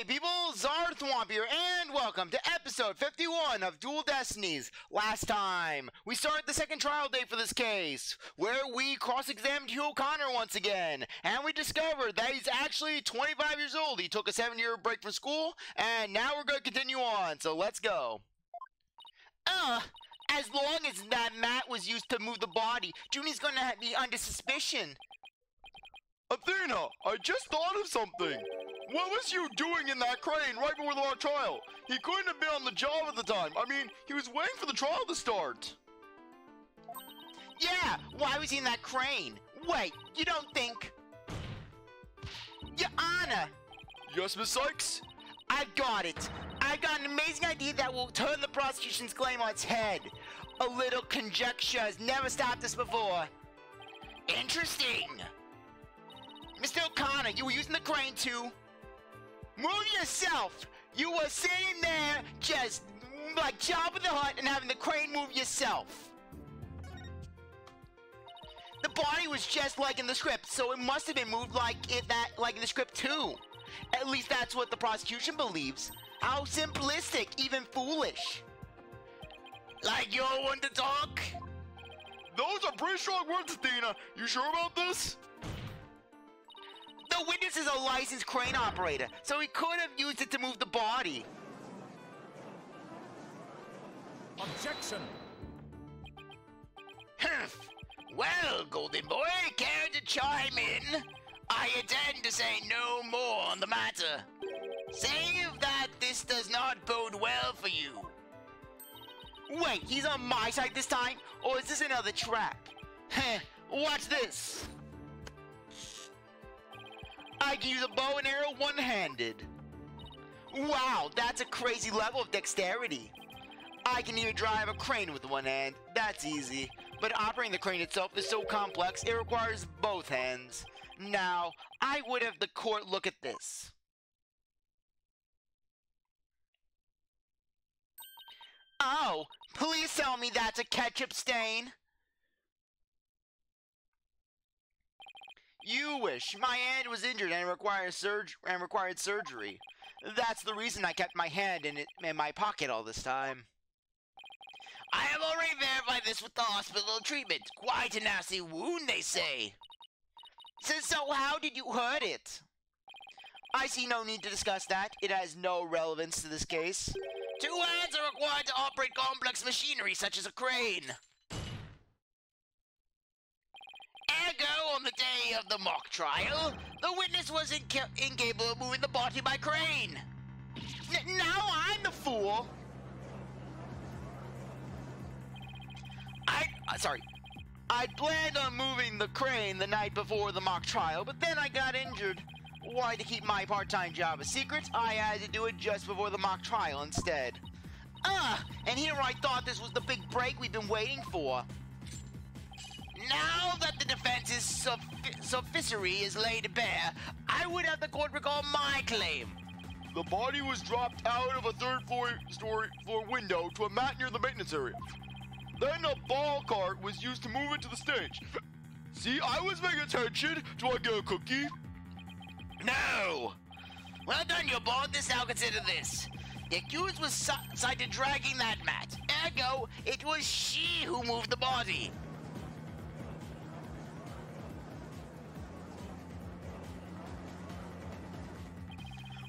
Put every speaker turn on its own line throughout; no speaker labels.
people, Zarthwomp here, and welcome to episode 51 of Dual Destinies. Last time, we started the second trial day for this case, where we cross-examined Hugh O'Connor once again, and we discovered that he's actually 25 years old. He took a 7-year break from school, and now we're going to continue on, so let's go. As long as that mat was used to move the body, Junie's gonna be under suspicion.
Athena, I just thought of something. What was you doing in that crane right before the mock trial? He couldn't have been on the job at the time. I mean, he was waiting for the trial to start.
Yeah, why was he in that crane? Wait, you don't think... Your Honor!
Yes, Miss Sykes?
I've got it. I've got an amazing idea that will turn the prosecution's claim on its head. A little conjecture has never stopped us before. Interesting. Mr. O'Connor, you were using the crane to... move yourself! You were sitting there, just, like, Jabba the Hutt and having the crane move yourself. The body was just like in the script, so it must have been moved like in the script too. At least that's what the prosecution believes. How simplistic, even foolish. Like you're one to talk?
Those are pretty strong words, Athena. You sure about this?
The witness is a licensed crane operator, so he could have used it to move the body.
Objection!
Humph. Well, Golden Boy, care to chime in? I intend to say no more on the matter. Save that this does not bode well for you. Wait, he's on my side this time? Or is this another trap? Heh, watch this. I can use a bow and arrow one-handed. Wow, that's a crazy level of dexterity. I can even drive a crane with one hand. That's easy. But operating the crane itself is so complex, it requires both hands. Now, I would have the court look at this. Oh, please tell me that's a ketchup stain. You wish. My hand was injured and required surgery. That's the reason I kept my hand in my pocket all this time. I have already verified this with the hospital treatment. Quite a nasty wound, they say. So how did you hurt it? I see no need to discuss that. It has no relevance to this case. 2 hands are required to operate complex machinery such as a crane. Ergo, on the day of the mock trial, the witness was incapable of moving the body by crane. Now I'm the fool. I planned on moving the crane the night before the mock trial, but then I got injured. Why, to keep my part-time job a secret, I had to do it just before the mock trial instead. And here I thought this was the big break we've been waiting for. Now that the defense's sophiscery is laid bare, I would have the court recall my claim.
The body was dropped out of a third-floor window to a mat near the maintenance area. Then a ball cart was used to move it to the stage. See, I was paying attention. Do I get a cookie?
No! Well done, your board. This now consider this. The accused was cited dragging that mat. Ergo, it was she who moved the body.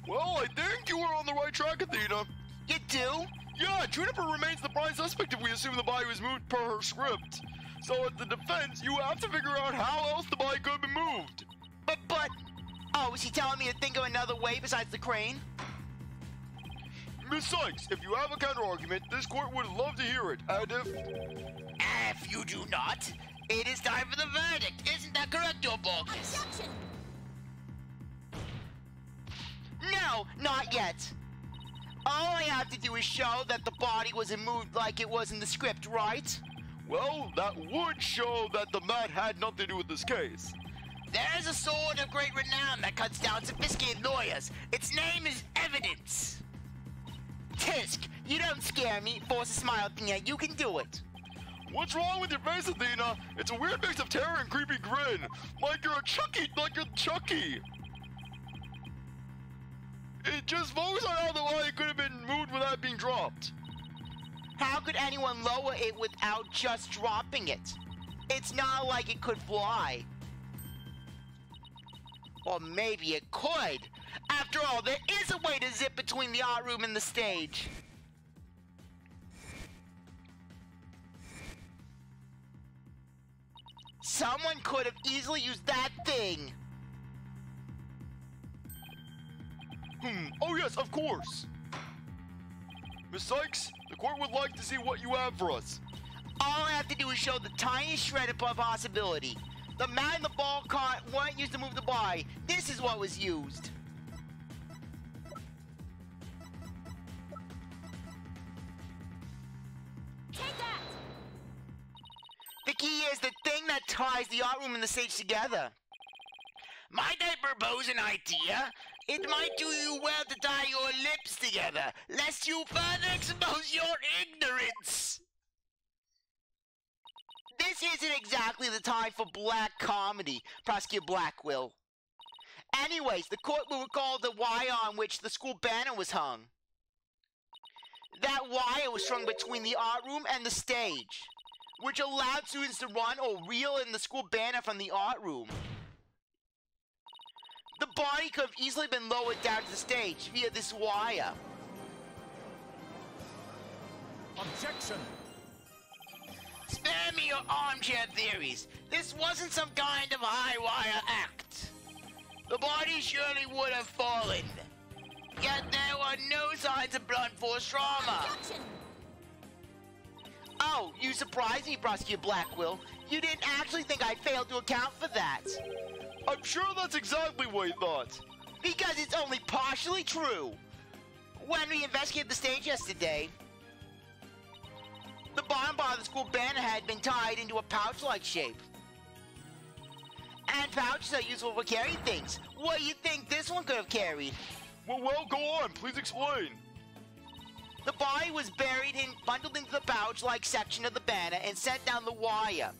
Well, I think you were on the right track, Athena.
You do?
Yeah, Juniper remains the prime suspect if we assume the body was moved per her script. So at the defense, you have to figure out how else the body could have been moved.
But... Oh, is he telling me to think of another way besides the crane?
Miss Sykes, if you have a counter-argument, this court would love to hear it, and
if you do not, it is time for the verdict. Isn't that correct, your Borges?
Objection!
No, not yet. All I have to do is show that the body wasn't moved like it was in the script, right?
Well, that would show that the mat had nothing to do with this case.
There's a sword of great renown that cuts down sophisticated lawyers. Its name is evidence. Tisk, you don't scare me. Force a smile, Athena. You can do it.
What's wrong with your face, Athena? It's a weird mix of terror and creepy grin. Like you're Chucky. It just focus on how the wire could have been moved without being dropped.
How could anyone lower it without just dropping it? It's not like it could fly. Or maybe it could. After all, there is a way to zip between the art room and the stage. Someone could have easily used that thing.
Oh yes, of course. Miss Sykes, the court would like to see what you have for us.
All I have to do is show the tiniest shred of possibility. The mat and the ball cart weren't used to move the body. This is what was used.
Take that!
The key is the thing that ties the art room and the stage together. Might I propose an idea? It might do you well to tie your lips together, lest you further expose your ignorance. This isn't exactly the time for black comedy, Prosecutor Blackwell. Anyways, the court will recall the wire on which the school banner was hung. That wire was strung between the art room and the stage, which allowed students to run or reel in the school banner from the art room. The body could have easily been lowered down to the stage via this wire.
Objection!
Spare me your armchair theories. This wasn't some kind of high wire act. The body surely would have fallen. Yet there were no signs of blunt force trauma.
Objection!
Oh, you surprised me, Prosecutor Blackwell. You didn't actually think I failed to account for that.
I'm sure that's exactly what you thought.
Because it's only partially true. When we investigated the stage yesterday, the bottom part of the school banner had been tied into a pouch-like shape. And pouches are useful for carrying things. What do you think this one could have carried?
Well, go on. Please explain.
The body was buried and bundled into the pouch-like section of the banner and sent down the wire.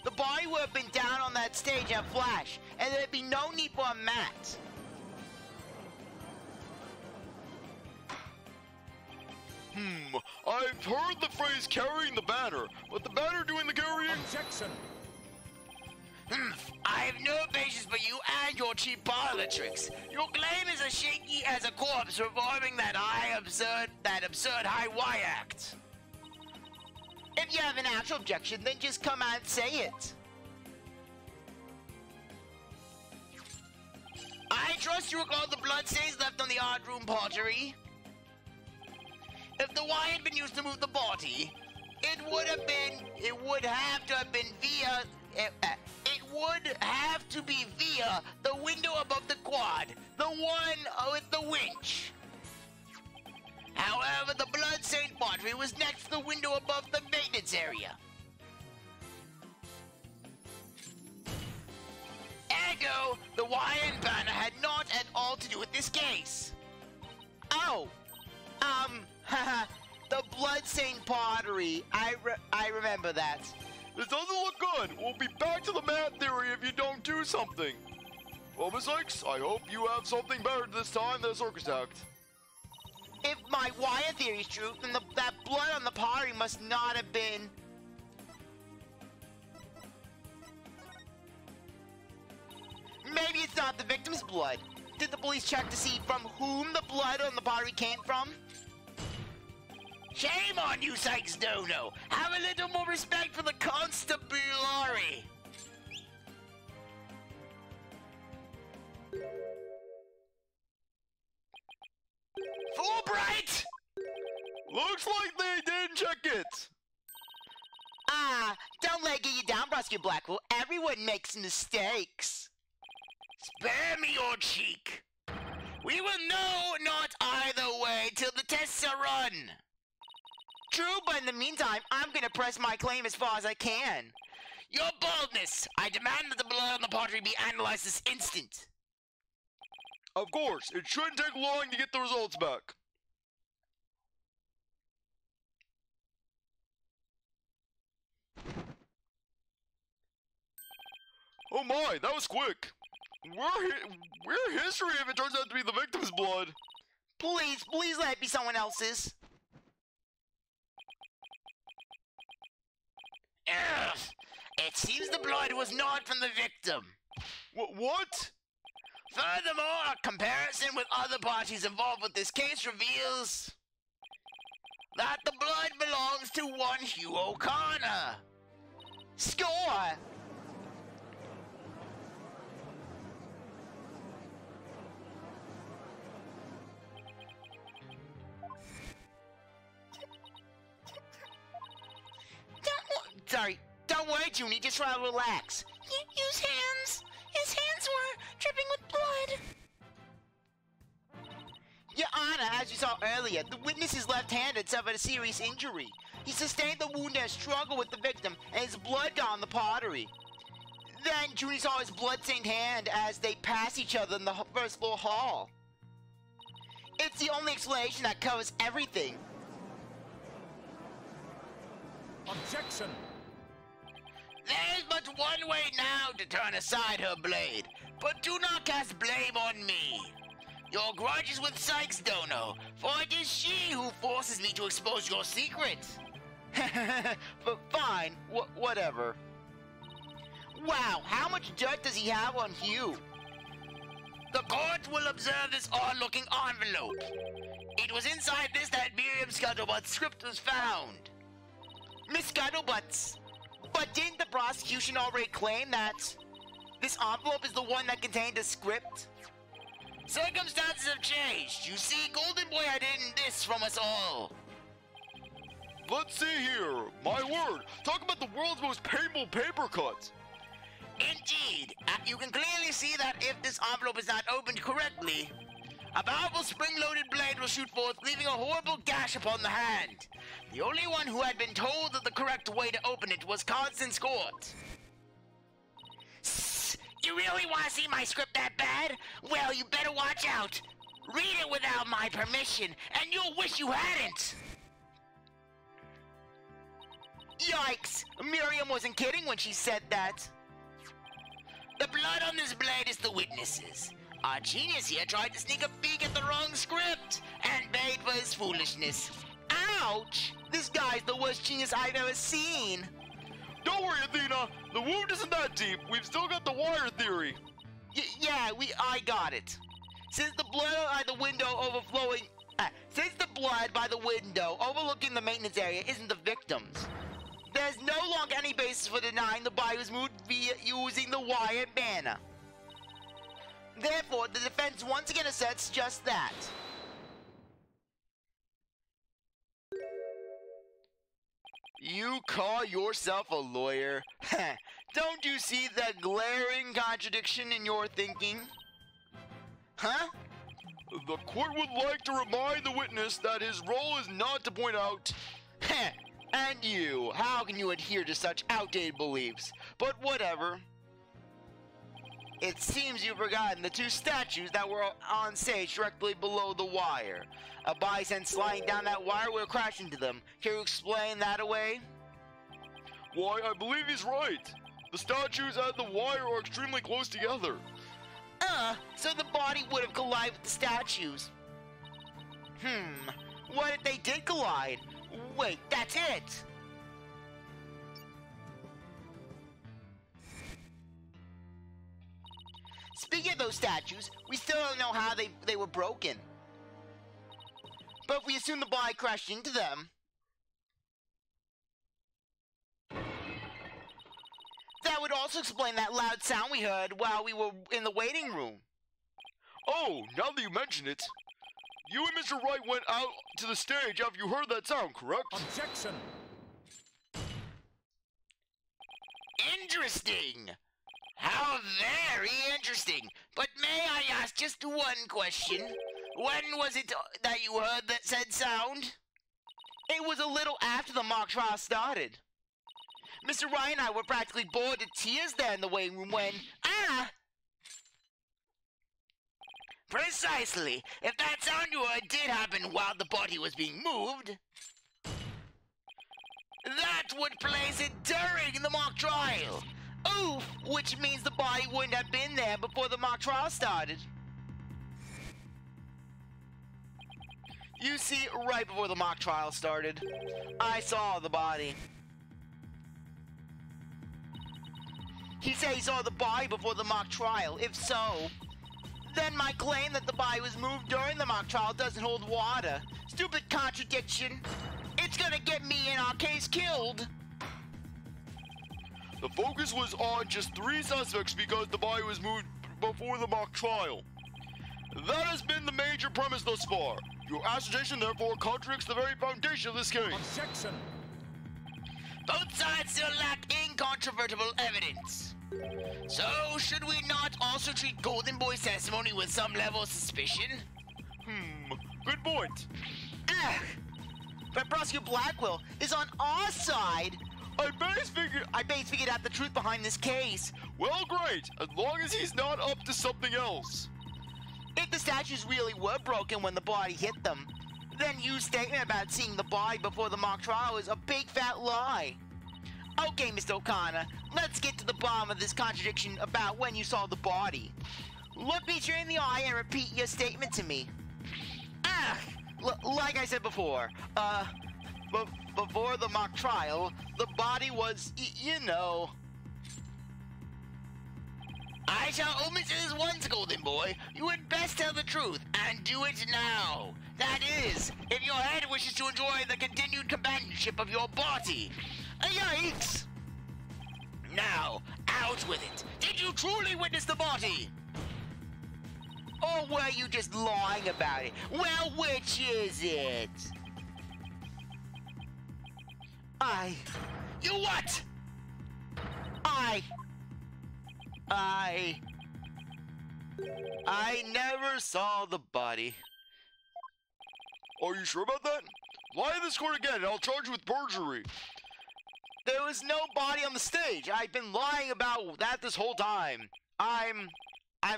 The body would have been down on that stage in a flash, and there'd be no need for a mat.
I've heard the phrase carrying the banner, but the banner doing the carrying?
Objection!
I have no patience for you and your cheap parlor tricks. Your claim is as shaky as a corpse performing that absurd high wire act. If you have an actual objection, then just come out and say it. I trust you recall the bloodstains left on the art room pottery. If the wire had been used to move the body, it would have to be via the window above the quad, the one with the winch. However, the bloodstained pottery was next to the window above the maintenance area. Ergo, the wire and banner had not at all to do with this case. Oh, the bloodstained pottery. I remember that.
This doesn't look good. We'll be back to the mat theory if you don't do something. Well, Miss Sykes, I hope you have something better this time than a circus act.
If my wire theory is true, then that blood on the pottery must not have been... Maybe it's not the victim's blood. Did the police check to see from whom the blood on the pottery came from? Shame on you, Sykes Dono! Have a little more respect for the constabulary! Fulbright!
Looks like they didn't check it.
Don't let it get you down, Prosecutor Blackwell. Everyone makes mistakes. Spare me your cheek. We will know not either way till the tests are run. True, but in the meantime, I'm gonna press my claim as far as I can. Your boldness! I demand that the blood on the pottery be analyzed this instant.
Of course, it shouldn't take long to get the results back. Oh my, that was quick. We're history if it turns out to be the victim's blood.
Please let it be someone else's. Ugh! It seems the blood was not from the victim.
What?
Furthermore, a comparison with other parties involved with this case reveals that the blood belongs to one Hugh O'Connor. Score! Don't worry, Junie, just try to relax. Use hands. His hands were dripping with blood. Your Honor, as you saw earlier, the witness's left hand had suffered a serious injury. He sustained the wound in a struggle with the victim, and his blood got on the pottery. Then Junie saw his blood-stained hand as they passed each other in the first floor hall. It's the only explanation that covers everything.
Objection!
There's but one way now to turn aside her blade, but do not cast blame on me. Your grudge is with Sykes, Dono, for it is she who forces me to expose your secrets. But fine, whatever. Wow, how much dirt does he have on Hugh? The court will observe this odd-looking envelope. It was inside this that Miriam Scuttlebutt's script was found. Miss Scuttlebutts, but didn't the prosecution already claim that this envelope is the one that contained the script? Circumstances have changed. You see, Golden Boy had hidden this from us all.
Let's see here. My word. Talk about the world's most painful paper cut.
Indeed. You can clearly see that if this envelope is not opened correctly, a powerful spring-loaded blade will shoot forth, leaving a horrible gash upon the hand. The only one who had been told of the correct way to open it was Constance Court. You really want to see my script that bad? Well, you better watch out. Read it without my permission, and you'll wish you hadn't. Yikes! Miriam wasn't kidding when she said that. The blood on this blade is the witness's. Our genius here tried to sneak a peek at the wrong script and paid for his foolishness. Ouch! This guy's the worst genius I've ever seen.
Don't worry, Athena. The wound isn't that deep. We've still got the wire theory.
I got it. Since the blood by the window overlooking the maintenance area isn't the victim's, there's no longer any basis for denying the body was moved via using the wire banner. Therefore, the defense once again asserts just that. You call yourself a lawyer? Don't you see the glaring contradiction in your thinking? Huh?
The court would like to remind the witness that his role is not to point out.
And you, how can you adhere to such outdated beliefs? But whatever. It seems you've forgotten the two statues that were on stage directly below the wire. A bison sliding down that wire will crash into them. Can you explain that away?
Why, I believe he's right. The statues and the wire are extremely close together.
So the body would have collided with the statues. What if they did collide? Wait, that's it! Speaking of those statues, we still don't know how they were broken. But if we assume the body crashed into them, that would also explain that loud sound we heard while we were in the waiting room.
Oh, now that you mention it, you and Mr. Wright went out to the stage after you heard that sound, correct?
Objection!
Interesting! How very interesting! But may I ask just one question? When was it that you heard that said sound? It was a little after the mock trial started. Mr. Wright and I were practically bored to tears there in the waiting room when... Precisely! If that sound you heard did happen while the body was being moved, that would place it during the mock trial. Oof! Which means the body wouldn't have been there before the mock trial started. You see, right before the mock trial started, I saw the body. He said he saw the body before the mock trial. If so, then my claim that the body was moved during the mock trial doesn't hold water. Stupid contradiction. It's gonna get me and our case killed.
The focus was on just 3 suspects because the body was moved before the mock trial. That has been the major premise thus far. Your assertion, therefore, contradicts the very foundation of this case.
Objection.
Both sides still lack incontrovertible evidence. So, should we not also treat Golden Boy's testimony with some level of suspicion?
Good point.
Ugh! But Prosecutor Blackwell is on our side. I base figured out the truth behind this case.
Well, great, as long as he's not up to something else.
If the statues really were broken when the body hit them, then your statement about seeing the body before the mock trial is a big fat lie. Okay, Mr. O'Connor, let's get to the bottom of this contradiction about when you saw the body. Look me straight in the eye and repeat your statement to me. Like I said before, before the mock trial, the body was, you know. I shall omit this once, Golden Boy. You had best tell the truth, and do it now. That is, if your head wishes to enjoy the continued companionship of your body. Yikes! Now, out with it. Did you truly witness the body? Or were you just lying about it? Well, which is it? You what? I never saw the body.
Are you sure about that? Lie in this court again, and I'll charge you with perjury.
There was no body on the stage. I've been lying about that this whole time. I'm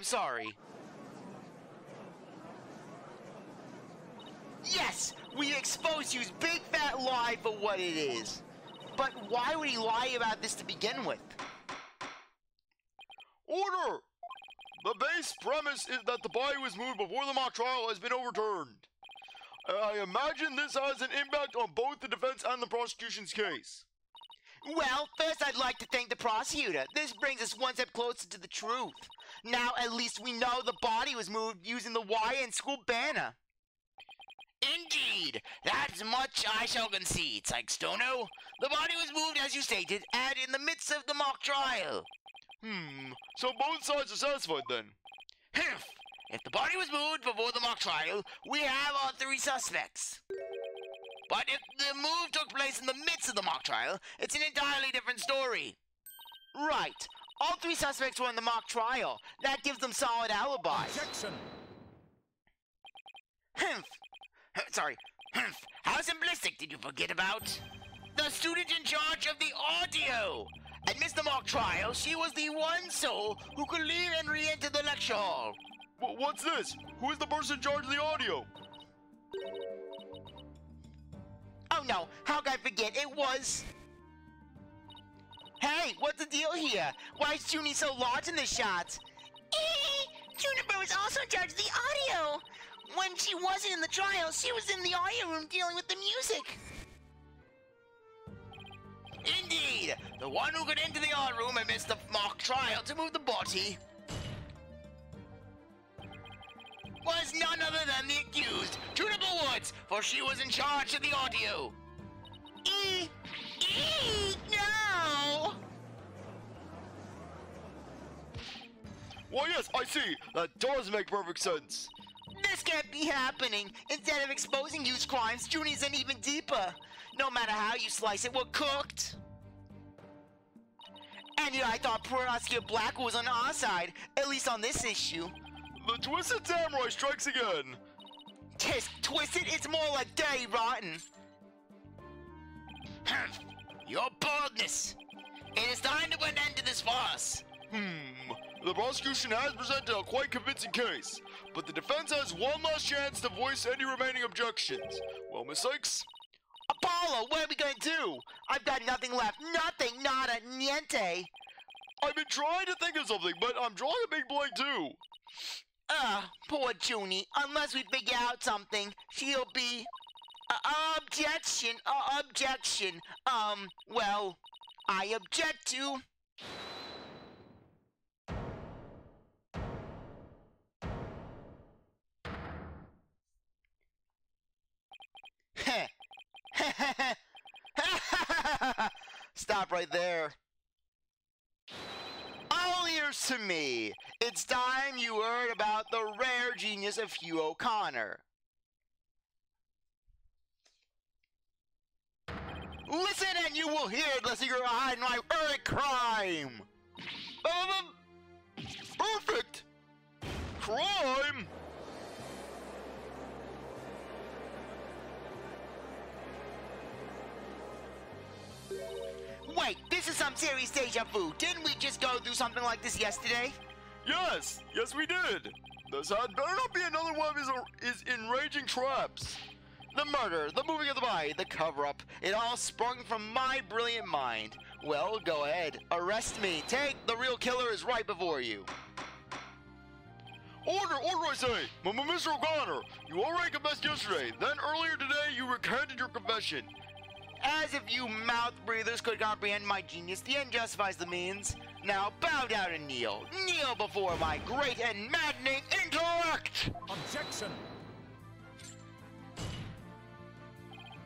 sorry. Yes, we exposed you's big fat lie for what it is. But why would he lie about this to begin with?
Order! The base premise is that the body was moved before the mock trial has been overturned. I imagine this has an impact on both the defense and the prosecution's case.
Well, first I'd like to thank the prosecutor. This brings us one step closer to the truth. Now at least we know the body was moved using the YN school banner. Indeed! That's much I shall concede, Sykes-Stono. The body was moved as you stated, and in the midst of the mock trial.
So both sides are satisfied then?
Humph! If the body was moved before the mock trial, we have our 3 suspects. But if the move took place in the midst of the mock trial, it's an entirely different story. Right. All 3 suspects were in the mock trial. That gives them solid alibis.
Objection.
Humph. Sorry. Humph. How simplistic did you forget about? The student in charge of the audio. Amidst the mock trial, she was the one soul who could leave and re-enter the lecture hall.
What's this? Who is the person in charge of the audio?
Oh no, how could I forget? It was... Hey, what's the deal here? Why is Junie so large in this shot? Juniper was also in charge of the audio. When she wasn't in the trial, she was in the audio room dealing with the music. Indeed, the one who could enter the art room amidst the mock trial to move the body was none other than the accused, Juniper Woods, for she was in charge of the audio. No!
Well, yes, I see. That does make perfect sense.
This can't be happening. Instead of exposing huge crimes, Junie's in even deeper. No matter how you slice it, we're cooked. And yeah, I thought Prosecutor Blackwell was on our side, at least on this issue.
The Twisted Samurai strikes again.
Twisted? It's more like dirty rotten. Your boldness. It is time to put an end to this farce.
The prosecution has presented a quite convincing case, but the defense has one last chance to voice any remaining objections. Well, Miss Sykes?
Apollo, what are we gonna do? I've got nothing left. Nothing, nada, niente.
I've been trying to think of something, but I'm drawing a big blank too.
Poor Junie. Unless we figure out something, she'll be... objection, objection. Well, I object to... Stop right there. All ears to me. It's time you heard about the rare genius of Hugh O'Connor. Listen and you will hear the secret behind my early crime.
Perfect. Crime?
Wait, this is some serious deja vu. Didn't we just go through something like this yesterday?
Yes, we did. This had better not be another one of his enraging traps.
The murder, the moving of the body, the cover-up, it all sprung from my brilliant mind. Well, go ahead. Arrest me. Take, the real killer is right before you.
Order, I say! Mr. O'Connor, you already confessed yesterday. Then earlier today, you recanted your confession.
As if you mouth breathers could comprehend my genius, the end justifies the means. Now bow down and kneel. Kneel before my great and maddening intellect!
Objection!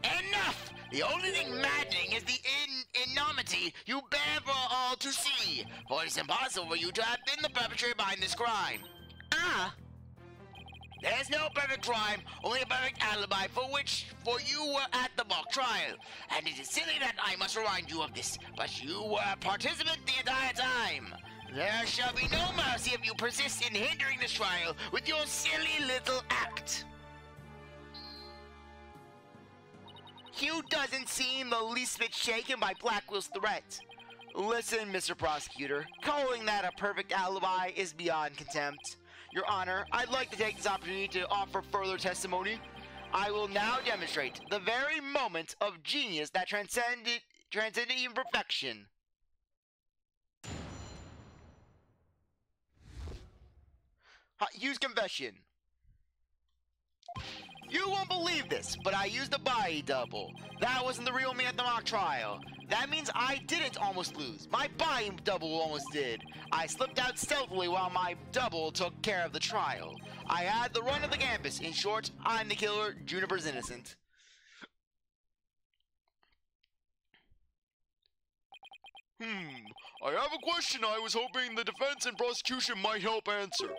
Enough! The only thing maddening is the enormity you bear for all to see. For it is impossible for you to have been the perpetrator behind this crime. There's no perfect crime, only a perfect alibi for you were at the mock trial. And it is silly that I must remind you of this, but you were a participant the entire time. There shall be no mercy if you persist in hindering this trial with your silly little act. Hugh doesn't seem the least bit shaken by Blackwell's threat. Listen, Mr. Prosecutor, calling that a perfect alibi is beyond contempt. Your Honor, I'd like to take this opportunity to offer further testimony. I will now demonstrate the very moment of genius that transcended even perfection. Hugh's confession. You won't believe this, but I used a body double. That wasn't the real me at the mock trial. That means I didn't almost lose. My body double almost did. I slipped out stealthily while my double took care of the trial. I had the run of the campus. In short, I'm the killer. Juniper's innocent.
I have a question I was hoping the defense and prosecution might help answer.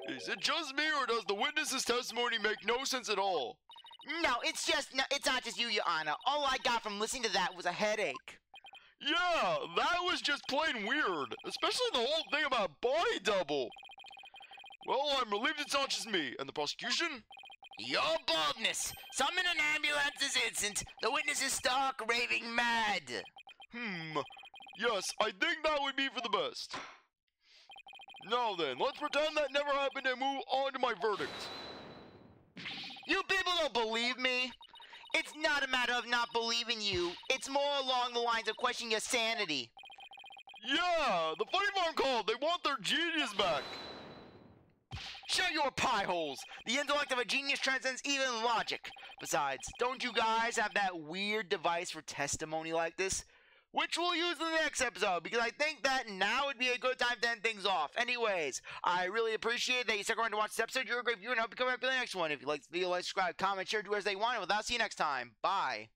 Is it just me, or does the witness's testimony make no sense at all?
No, it's not just you, Your Honor. All I got from listening to that was a headache.
Yeah, that was just plain weird, especially the whole thing about body double. Well, I'm relieved it's not just me. And the prosecution?
Your boldness! Summon an ambulance this instant. The witness is stark raving mad.
Yes, I think that would be for the best. Now then, let's pretend that never happened and move on to my verdict.
You people don't believe me? It's not a matter of not believing you. It's more along the lines of questioning your sanity.
Yeah, the funny farm called. They want their genius back.
Shut your pie holes! The intellect of a genius transcends even logic. Besides, don't you guys have that weird device for testimony like this? Which we'll use in the next episode, because I think that now would be a good time to end things off. Anyways, I really appreciate that you stuck around to watch this episode. You're a great viewer, and I hope you come back for the next one. If you like the video, like, subscribe, comment, share, do whatever you want, and without, see you next time. Bye.